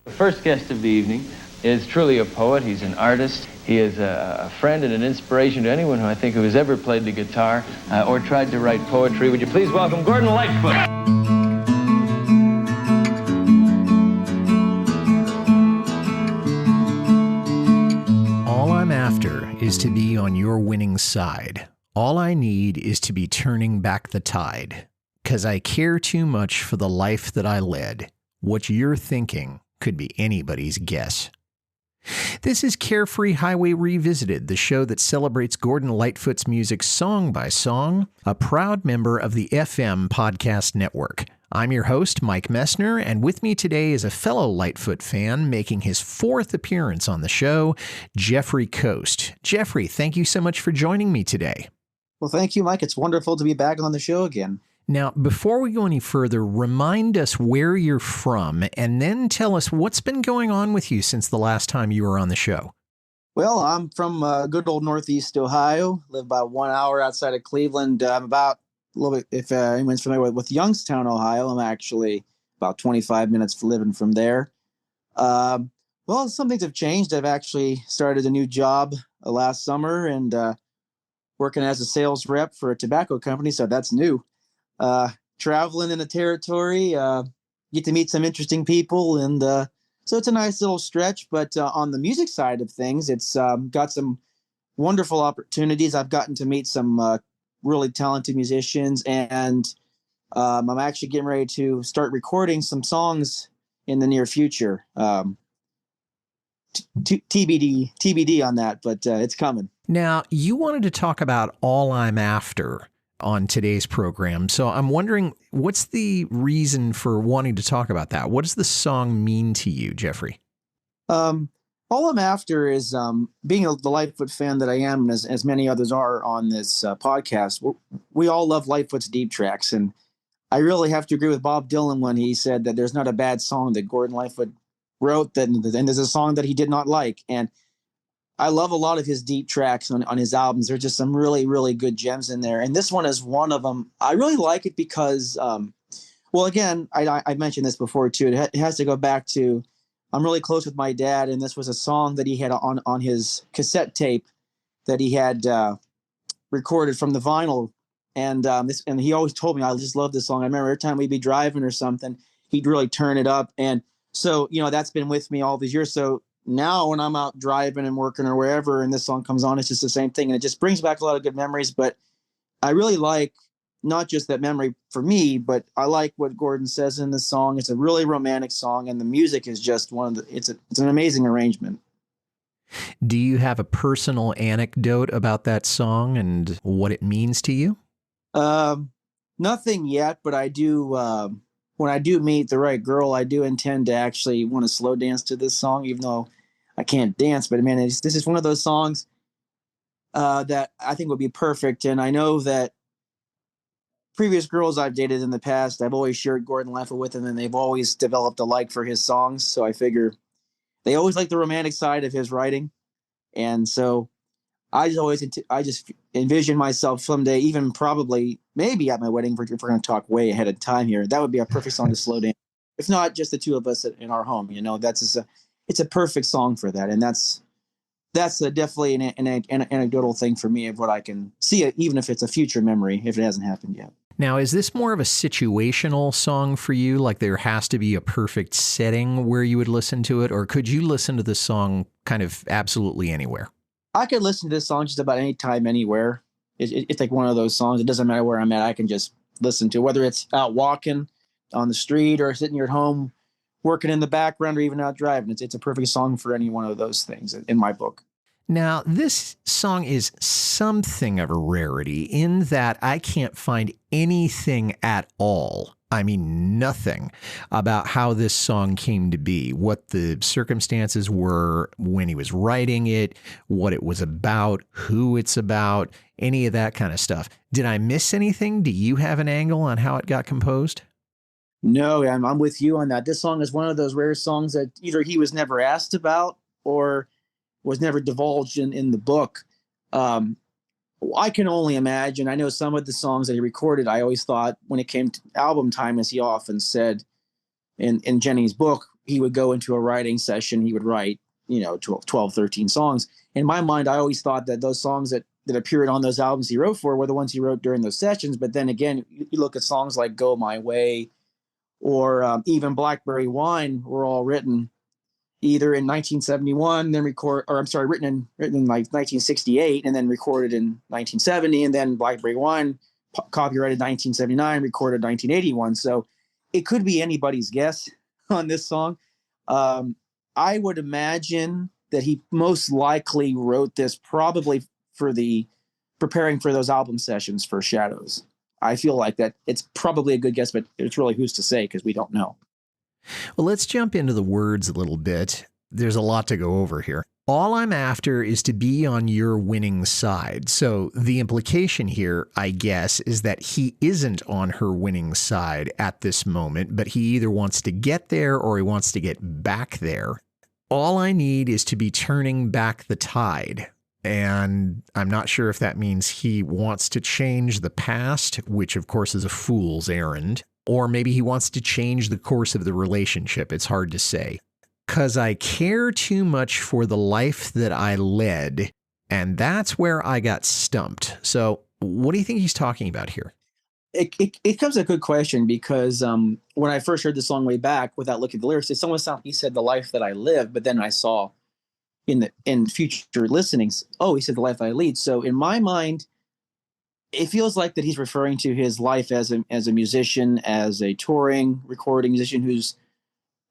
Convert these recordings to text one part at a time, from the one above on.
The first guest of the evening is truly a poet. He's an artist. He is a friend and an inspiration to anyone who has ever played the guitar or tried to write poetry. Would you please welcome Gordon Lightfoot? All I'm after is to be on your winning side. All I need is to be turning back the tide. 'Cause I care too much for the life that I led. What you're thinking could be anybody's guess. This is Carefree Highway Revisited, the show that celebrates Gordon Lightfoot's music song by song, a proud member of the FM Podcast Network. I'm your host, Mike Messner, and with me today is a fellow Lightfoot fan making his fourth appearance on the show, Jeffrey Coast. Jeffrey, thank you so much for joining me today. Well, thank you, Mike. It's wonderful to be back on the show again. Now, before we go any further, remind us where you're from and then tell us what's been going on with you since the last time you were on the show. Well, I'm from good old Northeast Ohio, live about 1 hour outside of Cleveland. I'm about a little bit, if anyone's familiar with Youngstown, Ohio, I'm actually about 25 minutes living from there. Well, some things have changed. I've actually started a new job last summer and working as a sales rep for a tobacco company, so that's new. Traveling in the territory, get to meet some interesting people. And so it's a nice little stretch. But on the music side of things, it's got some wonderful opportunities. I've gotten to meet some really talented musicians. And I'm actually getting ready to start recording some songs in the near future. TBD on that, but it's coming. Now, you wanted to talk about All I'm After on today's program. So I'm wondering, what's the reason for wanting to talk about that? What does the song mean to you, Jeffrey? All I'm after is being the Lightfoot fan that I am, as many others are on this podcast. We all love Lightfoot's deep tracks. And I really have to agree with Bob Dylan when he said that there's not a bad song that Gordon Lightfoot wrote, and there's a song that he did not like. And I love a lot of his deep tracks on his albums. There's just some really, really good gems in there. And this one is one of them. I really like it because, well, again, I mentioned this before too. It has to go back to, I'm really close with my dad. And this was a song that he had on his cassette tape that he had recorded from the vinyl. And and he always told me, I just love this song. I remember every time we'd be driving or something, he'd really turn it up. And so, that's been with me all these years. So now when I'm out driving and working or wherever and this song comes on, it's just the same thing. And it just brings back a lot of good memories. But I really like not just that memory for me, but I like what Gordon says in the song. It's a really romantic song, and the music is just it's an amazing arrangement. Do you have a personal anecdote about that song and what it means to you? Nothing yet, but I do, when I do meet the right girl, I do intend to actually want to slow dance to this song, even though I can't dance. But man, this is one of those songs that I think would be perfect. And I know that previous girls I've dated in the past, I've always shared Gordon Lightfoot with them, and they've always developed a like for his songs. So I figure they always like the romantic side of his writing. And so I just envision myself someday, even probably maybe at my wedding, if we're going to talk way ahead of time here, that would be a perfect song to slow down. If not just the two of us in our home, it's a perfect song for that. And that's definitely an anecdotal thing for me of what I can see, even if it's a future memory, if it hasn't happened yet. Now, is this more of a situational song for you? Like there has to be a perfect setting where you would listen to it? Or could you listen to this song kind of absolutely anywhere? I could listen to this song just about any time, anywhere. It's like one of those songs. It doesn't matter where I'm at. I can just listen to, whether it's out walking on the street or sitting here at home, working in the background, or even out driving. It's a perfect song for any one of those things in my book. Now, this song is something of a rarity in that I can't find anything at all. I mean, nothing about how this song came to be, what the circumstances were when he was writing it, what it was about, who it's about, any of that kind of stuff. Did I miss anything? Do you have an angle on how it got composed? No, I'm with you on that. This song is one of those rare songs that either he was never asked about or was never divulged in the book. I can only imagine. I know some of the songs that he recorded, I always thought when it came to album time, as he often said in Jennings' book, he would go into a writing session. He would write, 12, 13 songs. In my mind, I always thought that those songs that appeared on those albums he wrote for were the ones he wrote during those sessions. But then again, you look at songs like Go My Way or even Blackberry Wine were all written either in 1971, then written in like 1968 and then recorded in 1970. And then Blackberry Wine copyrighted 1979, recorded 1981. So it could be anybody's guess on this song. I would imagine that he most likely wrote this probably for preparing for those album sessions for Shadows. I feel like that it's probably a good guess, but it's really who's to say because we don't know. Well, let's jump into the words a little bit. There's a lot to go over here. All I'm after is to be on your winning side. So the implication here, I guess, is that he isn't on her winning side at this moment, but he either wants to get there or he wants to get back there. All I need is to be turning back the tide. And I'm not sure if that means he wants to change the past, which of course is a fool's errand, or maybe he wants to change the course of the relationship. It's hard to say. 'Cause I care too much for the life that I led, and that's where I got stumped. So what do you think he's talking about here? It comes a good question because when I first heard the song way back, without looking at the lyrics, it almost sounded he said the life that I lived, but then I saw in future listenings, he said the life I lead. So in my mind, it feels like that he's referring to his life as a musician, as a touring, recording musician who's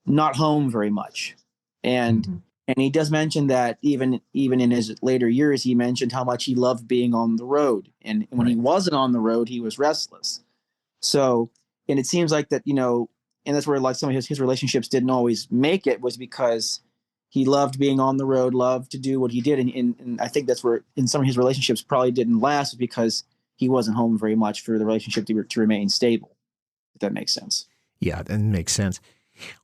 not home very much. And he does mention that even in his later years, he mentioned how much he loved being on the road. And when he wasn't on the road, he was restless. So, and it seems like that, and that's where like some of his relationships didn't always make it, was because he loved being on the road, loved to do what he did. And I think that's where in some of his relationships probably didn't last because he wasn't home very much for the relationship to remain stable, if that makes sense. Yeah, that makes sense.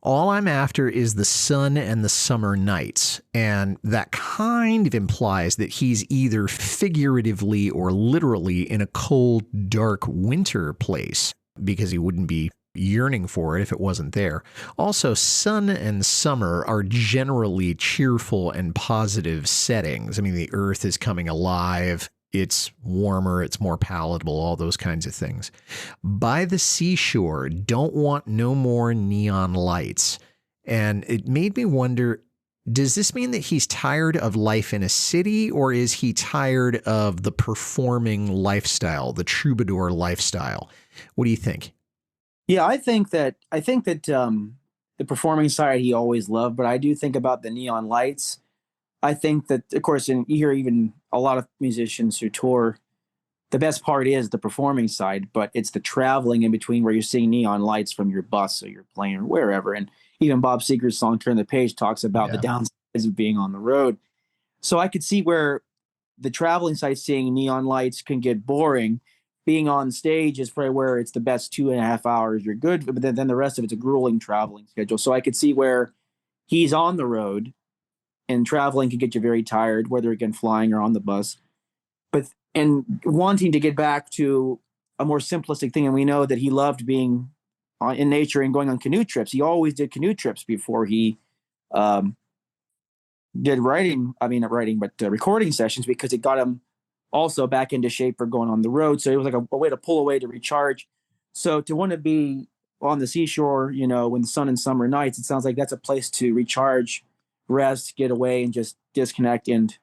All I'm after is the sun and the summer nights. And that kind of implies that he's either figuratively or literally in a cold, dark winter place because he wouldn't be yearning for it if it wasn't there. Also, sun and summer are generally cheerful and positive settings. I mean, the earth is coming alive. It's warmer, it's more palatable, all those kinds of things. By the seashore, don't want no more neon lights. And it made me wonder, does this mean that he's tired of life in a city, or is he tired of the performing lifestyle, the troubadour lifestyle? What do you think? Yeah, I think that the performing side he always loved, but I do think about the neon lights. I think that, of course, and you hear even a lot of musicians who tour, the best part is the performing side, but it's the traveling in between where you're seeing neon lights from your bus or your plane or wherever. And even Bob Seger's song Turn the Page talks about the downsides of being on the road. So I could see where the traveling side, seeing neon lights, can get boring. Being on stage is probably where it's the best 2.5 hours. You're good, but then the rest of it's a grueling traveling schedule. So I could see where he's on the road, and traveling can get you very tired, whether again flying or on the bus. And wanting to get back to a more simplistic thing, and we know that he loved being in nature and going on canoe trips. He always did canoe trips before he did recording sessions, because it got him also back into shape for going on the road. So it was like a way to pull away to recharge. So to want to be on the seashore, when the sun and summer nights, it sounds like that's a place to recharge, rest, get away, and just disconnect and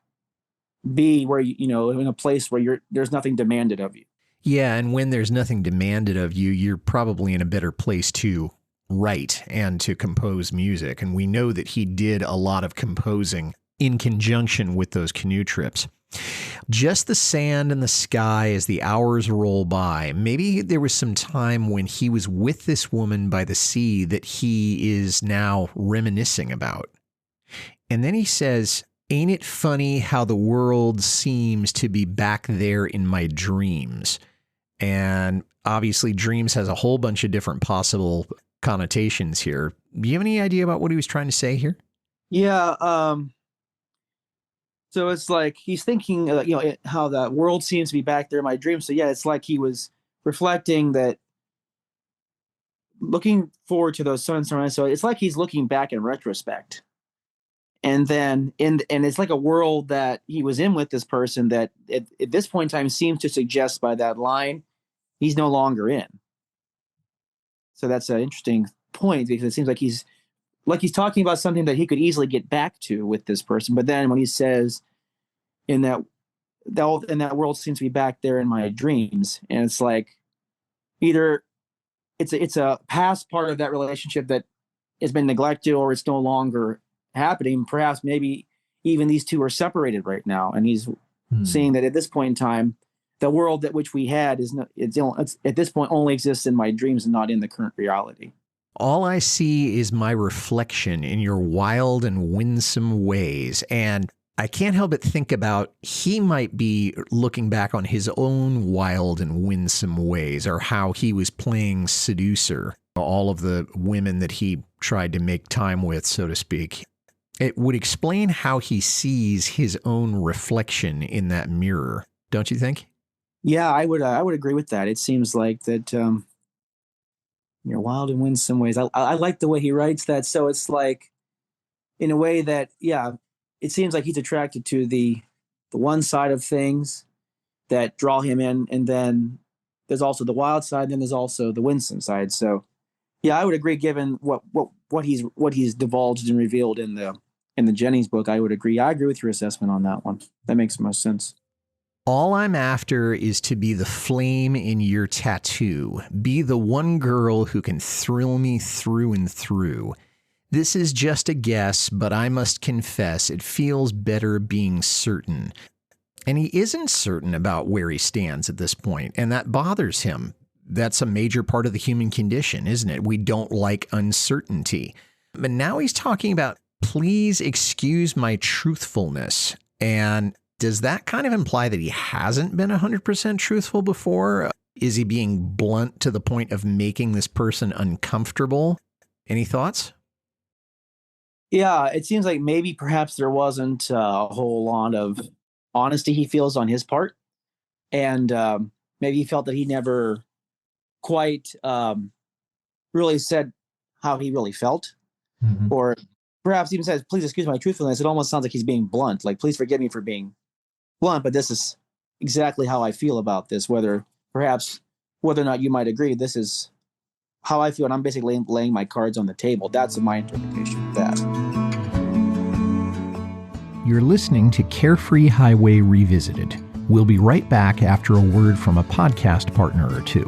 be where in a place where there's nothing demanded of you. Yeah, and when there's nothing demanded of you, you're probably in a better place to write and to compose music. And we know that he did a lot of composing in conjunction with those canoe trips. Just the sand and the sky as the hours roll by. Maybe there was some time when he was with this woman by the sea that he is now reminiscing about. And then he says, ain't it funny how the world seems to be back there in my dreams? And obviously dreams has a whole bunch of different possible connotations here. Do you have any idea about what he was trying to say here? Yeah. So it's like he's thinking, how the world seems to be back there in my dreams. So yeah, it's like he was reflecting that looking forward to those sunrise. So it's like he's looking back in retrospect. And then and it's like a world that he was in with this person that at this point in time seems to suggest by that line he's no longer in. So that's an interesting point because it seems like he's talking about something that he could easily get back to with this person. But then when he says in that world seems to be back there in my dreams, and it's like either it's a past part of that relationship that has been neglected or it's no longer happening. Perhaps maybe even these two are separated right now, and he's seeing that at this point in time, the world that which we had is not, it's at this point only exists in my dreams and not in the current reality. All I see is my reflection in your wild and winsome ways. And I can't help but think about he might be looking back on his own wild and winsome ways, or how he was playing seducer, all of the women that he tried to make time with, so to speak. It would explain how he sees his own reflection in that mirror, don't you think? Yeah, I would agree with that. It seems like that wild and winsome ways. I like the way he writes that. So it's like in a way that, yeah, it seems like he's attracted to the one side of things that draw him in, and then there's also the wild side, and then there's also the winsome side. So yeah, I would agree. Given what he's divulged and revealed in the Jennings book, I would agree. I agree with your assessment on that one. That makes the most sense. All I'm after is to be the flame in your tattoo, be the one girl who can thrill me through and through. This is just a guess, but I must confess it feels better being certain. And he isn't certain about where he stands at this point, and that bothers him. That's a major part of the human condition, isn't it? We don't like uncertainty. But now he's talking about, please excuse my truthfulness. And does that kind of imply that he hasn't been 100% truthful before? Is he being blunt to the point of making this person uncomfortable? Any thoughts? Yeah, it seems like maybe perhaps there wasn't a whole lot of honesty he feels on his part. And maybe he felt that he never quite really said how he really felt. Mm-hmm. Or perhaps even says, please excuse my truthfulness. It almost sounds like he's being blunt. Like, please forgive me for being blunt, but this is exactly how I feel about this. Whether or not you might agree, this is how I feel. And I'm basically laying my cards on the table. That's my interpretation of that. You're listening to Carefree Highway Revisited. We'll be right back after a word from a podcast partner or two.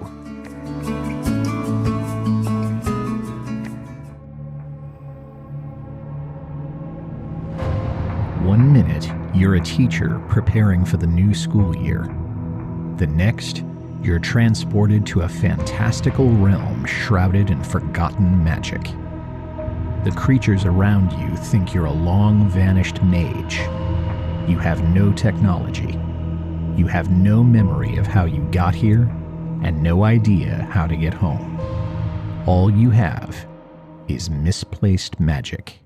One minute, you're a teacher preparing for the new school year. The next, you're transported to a fantastical realm shrouded in forgotten magic. The creatures around you think you're a long-vanished mage. You have no technology. You have no memory of how you got here, and no idea how to get home. All you have is misplaced magic.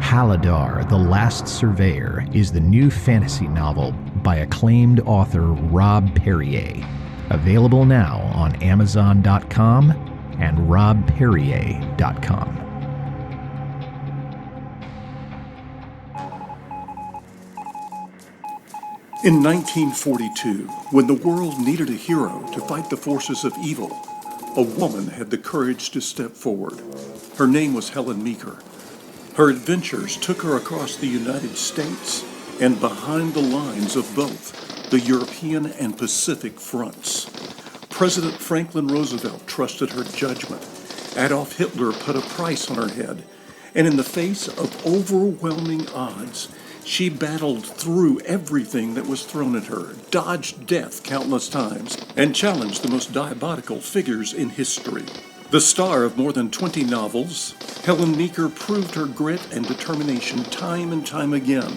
Haladar, the Last Surveyor, is the new fantasy novel by acclaimed author Rob Perrier. Available now on Amazon.com and robperrier.com. In 1942, when the world needed a hero to fight the forces of evil, a woman had the courage to step forward. Her name was Helen Meeker. Her adventures took her across the United States and behind the lines of both the European and Pacific fronts. President Franklin Roosevelt trusted her judgment. Adolf Hitler put a price on her head. And in the face of overwhelming odds, she battled through everything that was thrown at her, dodged death countless times, and challenged the most diabolical figures in history. The star of more than 20 novels, Helen Meeker proved her grit and determination time and time again.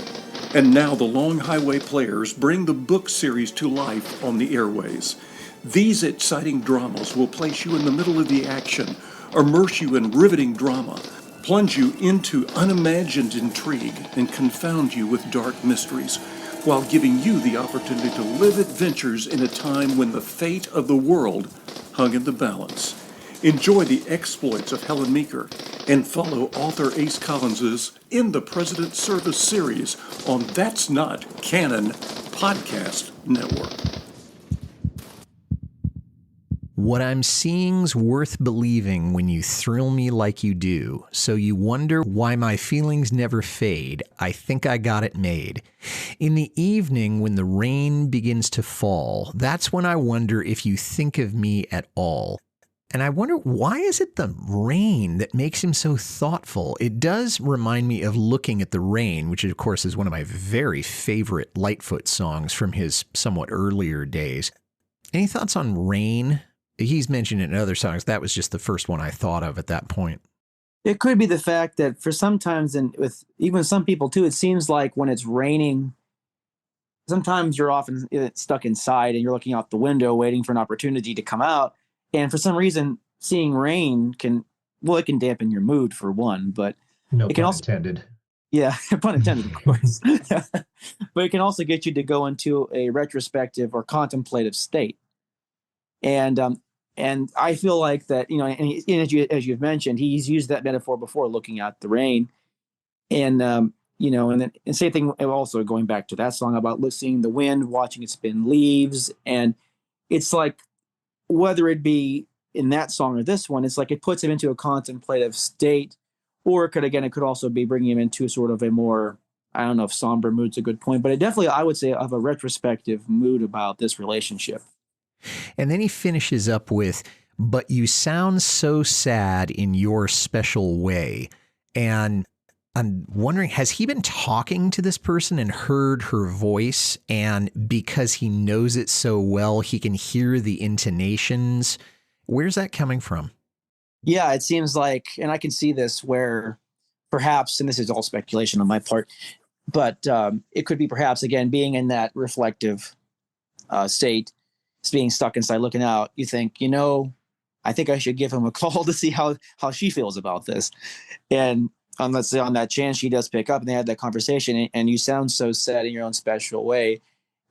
And now the Long Highway Players bring the book series to life on the airways. These exciting dramas will place you in the middle of the action, immerse you in riveting drama, plunge you into unimagined intrigue, and confound you with dark mysteries, while giving you the opportunity to live adventures in a time when the fate of the world hung in the balance. Enjoy the exploits of Helen Meeker and follow author Ace Collins's In the President's Service series on That's Not Canon Podcast Network. What I'm seeing's worth believing when you thrill me like you do. So you wonder why my feelings never fade. I think I got it made. In the evening when the rain begins to fall, that's when I wonder if you think of me at all. And I wonder, why is it the rain that makes him so thoughtful? It does remind me of Looking at the Rain, which of course is one of my very favorite Lightfoot songs from his somewhat earlier days. Any thoughts on Rain? He's mentioned it in other songs. That was just the first one I thought of at that point. It could be the fact that for sometimes, and with even some people too, it seems like when it's raining, sometimes you're often stuck inside and you're looking out the window waiting for an opportunity to come out. And for some reason, seeing rain it can dampen your mood for one, but No it can pun also, intended. yeah, pun intended, of course. But it can also get you to go into a retrospective or contemplative state. And I feel like that, and as you've mentioned, he's used that metaphor before, looking at the rain. And, and same thing also going back to that song about seeing the wind, watching it spin leaves. And it's like, whether it be in that song or this one, it's like it puts him into a contemplative state, or it could also be bringing him into sort of a more, I don't know if somber mood's a good point, but it definitely, I would say, of a retrospective mood about this relationship. And then he finishes up with, but you sound so sad in your special way. And I'm wondering, has he been talking to this person and heard her voice? And because he knows it so well, he can hear the intonations. Where's that coming from? Yeah, it seems like, and I can see this where perhaps, and this is all speculation on my part, but it could be perhaps, again, being in that reflective state, being stuck inside looking out, you think, I think I should give him a call to see how she feels about this. And let's say on that chance she does pick up and they had that conversation, and you sound so sad in your own special way,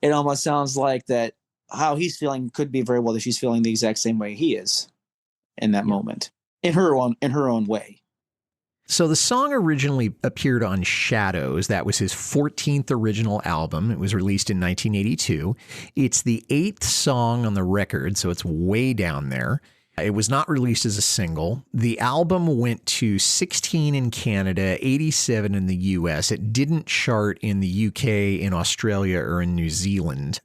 it almost sounds like that how he's feeling could be very well that she's feeling the exact same way he is in that moment, in her own way. So the song originally appeared on Shadows. That was his 14th original album. It was released in 1982. It's the 8th song on the record, so it's way down there. It was not released as a single. The album went to 16 in Canada, 87 in the US. It didn't chart in the UK, in Australia, or in New Zealand.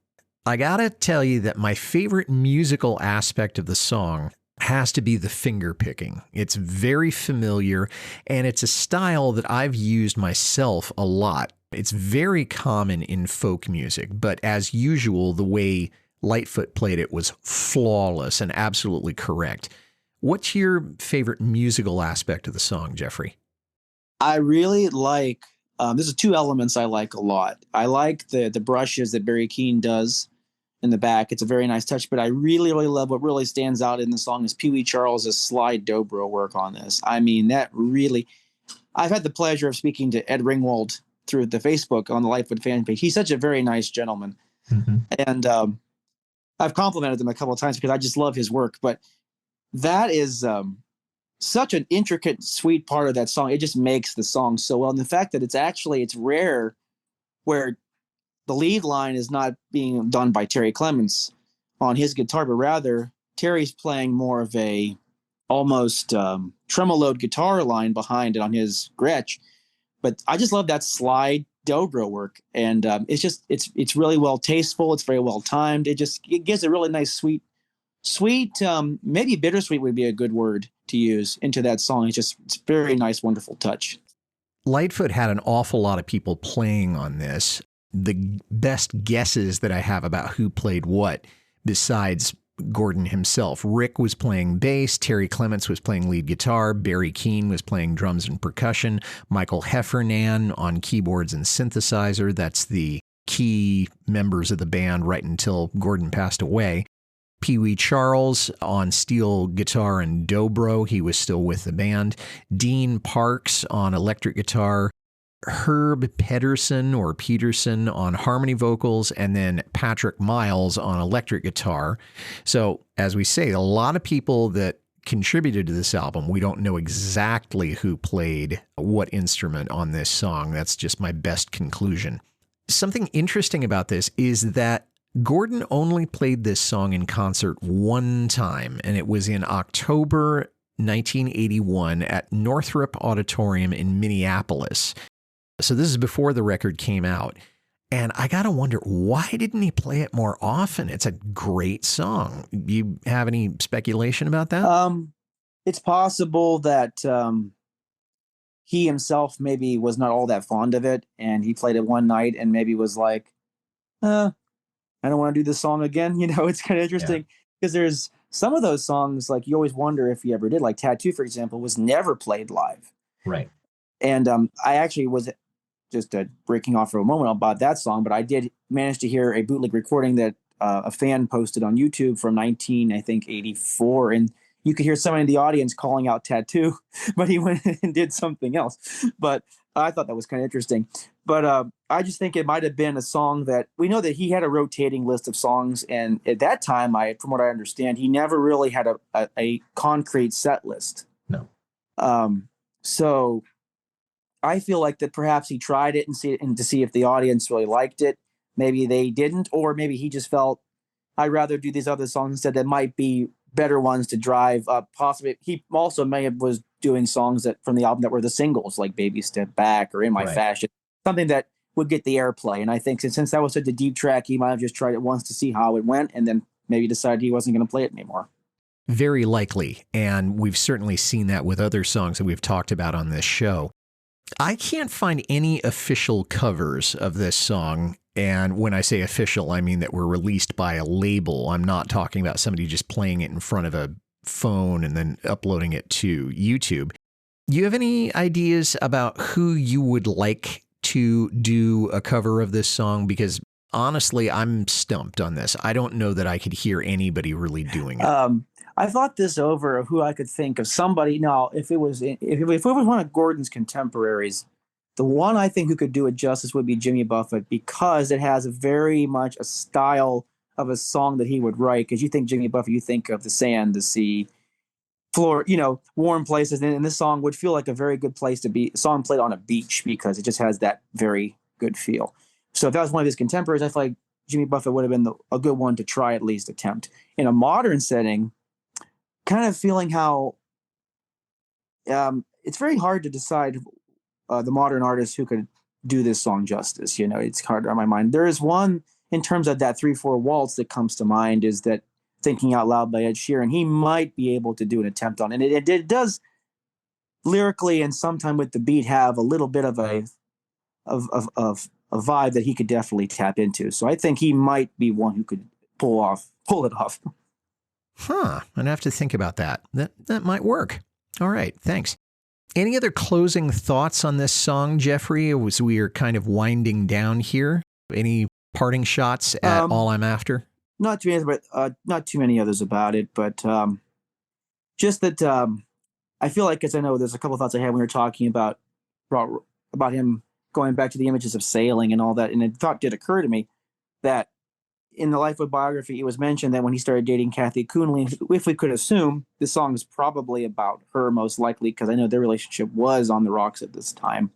I gotta tell you that my favorite musical aspect of the song has to be the finger picking. It's very familiar, and it's a style that I've used myself a lot. It's very common in folk music, but as usual, the way Lightfoot played it was flawless and absolutely correct. What's your favorite musical aspect of the song, Jeffrey? I really like, there's two elements I like a lot. I like the brushes that Barry Keane does in the back. It's a very nice touch, but I really, really love what really stands out in the song is Pee Wee Charles' slide dobro work on this. I mean, that really, I've had the pleasure of speaking to Ed Ringwald through the Facebook on the Lightfoot fan page. He's such a very nice gentleman. Mm-hmm. And I've complimented him a couple of times because I just love his work, but that is such an intricate, sweet part of that song. It just makes the song so well. And the fact that it's rare where the lead line is not being done by Terry Clements on his guitar, but rather Terry's playing more of a almost tremoloed guitar line behind it on his Gretsch. But I just love that slide dobro work, and it's really well tasteful. It's very well timed. It gives a really nice sweet, maybe bittersweet would be a good word to use into that song. It's very nice, wonderful touch. Lightfoot had an awful lot of people playing on this. The best guesses that I have about who played what, besides Gordon himself. Rick was playing bass, Terry Clements was playing lead guitar, Barry Keane was playing drums and percussion, Michael Heffernan on keyboards and synthesizer. That's the key members of the band right until Gordon passed away. Pee Wee Charles on steel guitar and dobro. He was still with the band. Dean Parks on electric guitar. Herb Peterson on harmony vocals, and then Patrick Miles on electric guitar. So, as we say, a lot of people that contributed to this album. We don't know exactly who played what instrument on this song. That's just my best conclusion. Something interesting about this is that Gordon only played this song in concert one time, and it was in October 1981 at Northrop Auditorium in Minneapolis. So this is before the record came out. And I got to wonder, why didn't he play it more often? It's a great song. You have any speculation about that? It's possible that he himself maybe was not all that fond of it, and he played it one night and maybe was like, I don't want to do this song again. It's kind of interesting because there's some of those songs, like you always wonder if he ever did, like Tattoo, for example, was never played live. Right. And I actually was just breaking off for a moment about that song, but I did manage to hear a bootleg recording that a fan posted on YouTube from 1984, and you could hear someone in the audience calling out Tattoo, but he went and did something else. But I thought that was kind of interesting. But I just think it might have been a song that we know that he had a rotating list of songs, and at that time, from what I understand, he never really had a concrete set list. No. So I feel like that perhaps he tried it and to see if the audience really liked it. Maybe they didn't, or maybe he just felt, I'd rather do these other songs instead that might be better ones to drive up. Possibly he also was doing songs from the album that were the singles, like Baby Step Back or In My Fashion, something that would get the airplay. And I think since that was such a deep track, he might have just tried it once to see how it went and then maybe decided he wasn't going to play it anymore. Very likely. And we've certainly seen that with other songs that we've talked about on this show. I can't find any official covers of this song. And when I say official, I mean that were released by a label. I'm not talking about somebody just playing it in front of a phone and then uploading it to YouTube. Do you have any ideas about who you would like to do a cover of this song? Because honestly, I'm stumped on this. I don't know that I could hear anybody really doing it. I thought this over of who I could think of. Somebody now, if it was one of Gordon's contemporaries, the one I think who could do it justice would be Jimmy Buffett, because it has very much a style of a song that he would write. Because you think Jimmy Buffett, you think of the sand, the sea, floor, warm places, and this song would feel like a very good place to be. A song played on a beach because it just has that very good feel. So if that was one of his contemporaries, I feel like Jimmy Buffett would have been a good one to try at least attempt. In a modern setting, kind of feeling how it's very hard to decide the modern artists who could do this song justice. It's hard on my mind. There is one in terms of that 3/4 waltz that comes to mind, is that Thinking Out Loud by Ed Sheeran. He might be able to do an attempt on it. It does lyrically and sometime with the beat have a little bit of a vibe that he could definitely tap into. So I think he might be one who could pull it off. I'd have to think about that. That might work. All right, thanks. Any other closing thoughts on this song, Jeffrey, as we are kind of winding down here? Any parting shots at All I'm After? Not too many others about it, but just that I feel like, as I know, there's a couple of thoughts I had when we were talking about him going back to the images of sailing and all that, and a thought did occur to me that in the Lifewood biography, it was mentioned that when he started dating Kathy Coonley, if we could assume, this song is probably about her most likely, because I know their relationship was on the rocks at this time.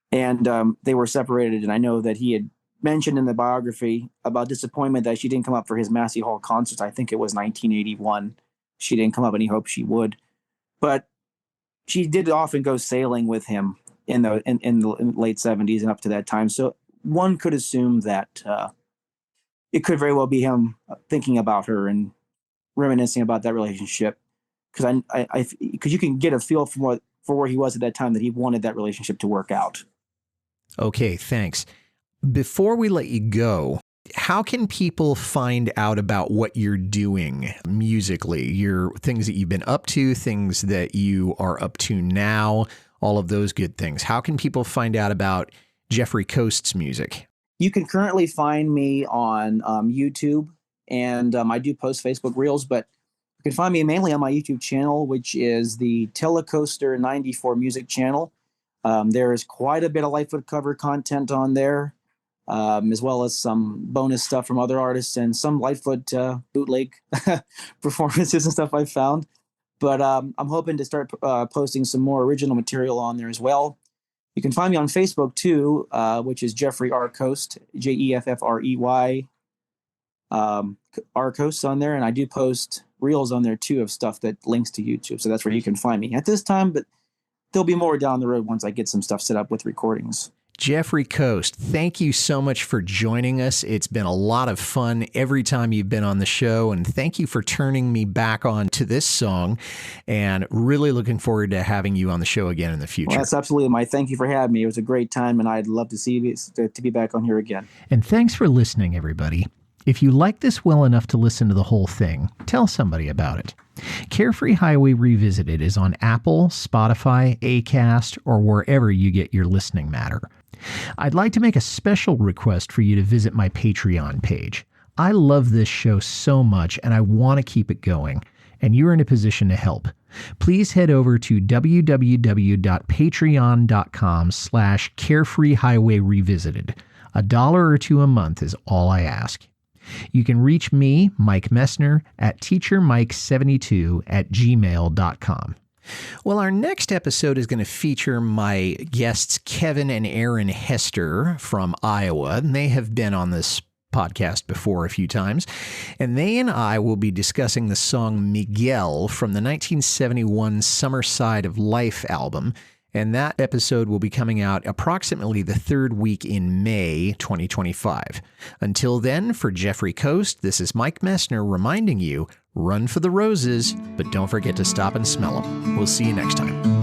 And they were separated, and I know that he had mentioned in the biography about disappointment that she didn't come up for his Massey Hall concerts. I think it was 1981. She didn't come up, and he hoped she would. But she did often go sailing with him in the late 70s and up to that time. So one could assume that it could very well be him thinking about her and reminiscing about that relationship, because you can get a feel for where he was at that time, that he wanted that relationship to work out. Okay, thanks. Before we let you go, how can people find out about what you're doing musically? Your things that you've been up to, things that you are up to now, all of those good things. How can people find out about Jeffrey Coast's music? You can currently find me on YouTube, and I do post Facebook Reels, but you can find me mainly on my YouTube channel, which is the Telecoaster 94 music channel. There is quite a bit of Lightfoot cover content on there, as well as some bonus stuff from other artists and some Lightfoot bootleg performances and stuff I've found. But I'm hoping to start posting some more original material on there as well. You can find me on Facebook too, which is Jeffrey R. Coast, Jeffrey R. Coast on there. And I do post reels on there too of stuff that links to YouTube. So that's where you can find me at this time, but there'll be more down the road once I get some stuff set up with recordings. Jeffrey Coast, thank you so much for joining us. It's been a lot of fun every time you've been on the show, and thank you for turning me back on to this song, and really looking forward to having you on the show again in the future. Well, that's absolutely my thank you for having me. It was a great time, and I'd love to see you, to be back on here again. And thanks for listening, everybody. If you like this well enough to listen to the whole thing, tell somebody about it. Carefree Highway Revisited is on Apple, Spotify, Acast, or wherever you get your listening matter. I'd like to make a special request for you to visit my Patreon page. I love this show so much, and I want to keep it going, and you're in a position to help. Please head over to www.patreon.com/Carefree Highway Revisited. $1 or $2 a month is all I ask. You can reach me, Mike Messner, at teachermike72@gmail.com. Well, our next episode is going to feature my guests, Kevin and Aaron Hester from Iowa, and they have been on this podcast before a few times, and they and I will be discussing the song Miguel from the 1971 Summer Side of Life album, and that episode will be coming out approximately the third week in May 2025. Until then, for Jeffrey Coast, this is Mike Messner reminding you, run for the roses, but don't forget to stop and smell them. We'll see you next time.